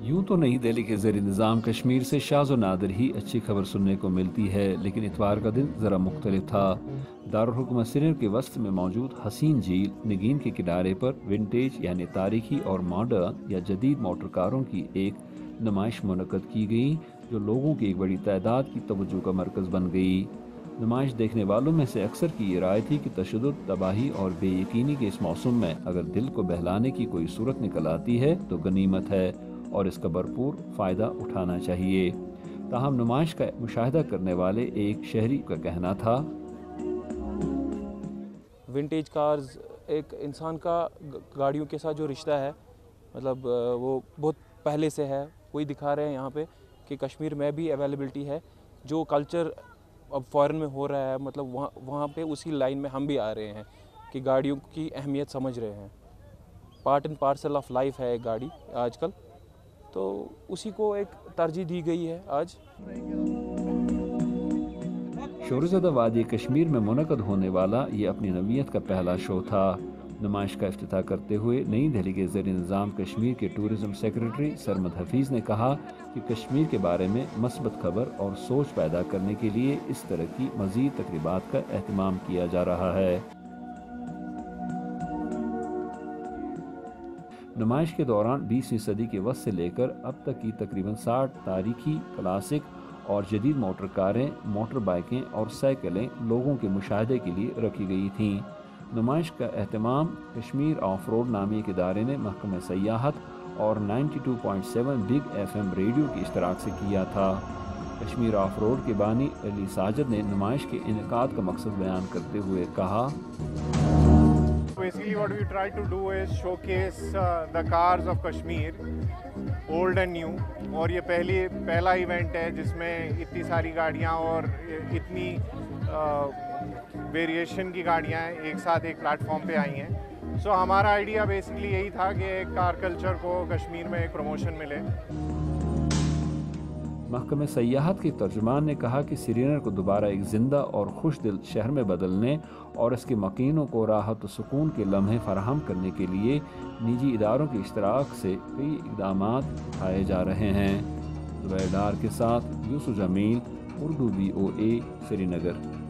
यूं तो नई दिल्ली के ज़ेर निज़ाम कश्मीर से शाज़ व नादिर ही अच्छी खबर सुनने को मिलती है, लेकिन इतवार का दिन ज़रा मुख्तलिफ था। दारुल हुकूमत श्रीनगर के वस्त में मौजूद हसीन झील नगीन के किनारे पर विंटेज यानी तारीखी और मॉडर्न या जदीद मोटर कारों की एक नुमाइश मुनक्कद की गई, जो लोगों की एक बड़ी तादाद की तवज्जो का मरकज़ बन गई। नुमाइश देखने वालों में से अक्सर की ये राय थी कि तशद्दुद, तबाही और बेयकीनी के इस मौसम में अगर दिल को बहलाने की कोई सूरत निकल आती है तो गनीमत है और इसका भरपूर फ़ायदा उठाना चाहिए। ताहम नुमाइश का मुशाहिदा करने वाले एक शहरी का कहना था, विंटेज कार्स एक इंसान का गाड़ियों के साथ जो रिश्ता है, मतलब वो बहुत पहले से है। वही दिखा रहे हैं यहाँ पे कि कश्मीर में भी अवेलेबिलिटी है। जो कल्चर अब फॉरेन में हो रहा है, मतलब वहाँ पे उसी लाइन में हम भी आ रहे हैं कि गाड़ियों की अहमियत समझ रहे हैं। Part and parcel of life है एक गाड़ी आजकल, तो उसी को एक तरजीह दी गई है आज। शोरज़दा वादी कश्मीर में मुनक़द होने वाला ये अपनी नवीयत का पहला शो था। नुमाइश का इफ्तिताह करते हुए नई दिल्ली के ज़ेर निज़ाम कश्मीर के टूरिज़म सेक्रेटरी सरमद हफीज़ ने कहा कि कश्मीर के बारे में मस्बत खबर और सोच पैदा करने के लिए इस तरह की मज़ीद तक़रीबात का एहतमाम किया जा रहा है। नुमाइश के दौरान 20वीं सदी के वक्त से लेकर अब तक की तकरीबन 60 तारीखी, क्लासिक और जदीद मोटर कारें, मोटर बाइकें और साइकिलें लोगों के मुशाहदे के लिए रखी गई थीं। नुमाइश का एहतमाम कश्मीर ऑफ रोड नामी एक इदारे ने महकमे सयाहत और 92.7 बिग FM रेडियो की इश्तराक से किया था। कश्मीर ऑफ रोड के बानी अली साजिद ने नुमाइश के इनेकाद का मकसद बयान करते हुए कहा, Basically what we try to do is showcase the cars of Kashmir, old and new। और ये पहला इवेंट है जिसमें इतनी सारी गाड़ियाँ और इतनी वेरिएशन की गाड़ियाँ एक साथ एक प्लेटफॉर्म पे आई हैं। सो हमारा आइडिया बेसिकली यही था कि एक कार कल्चर को कश्मीर में एक प्रमोशन मिले। महकमे सयाहत के तर्जुमान ने कहा कि श्रीनगर को दोबारा एक ज़िंदा और खुश दिल शहर में बदलने और इसके मकीनों को राहत व सुकून के लम्हे फराहम करने के लिए निजी इदारों के इश्तराक से कई इक़दाम उठाए जा रहे हैं। ज़ुबैर डार के साथ यूसुफ जमील, उर्दू VOA, श्रीनगर।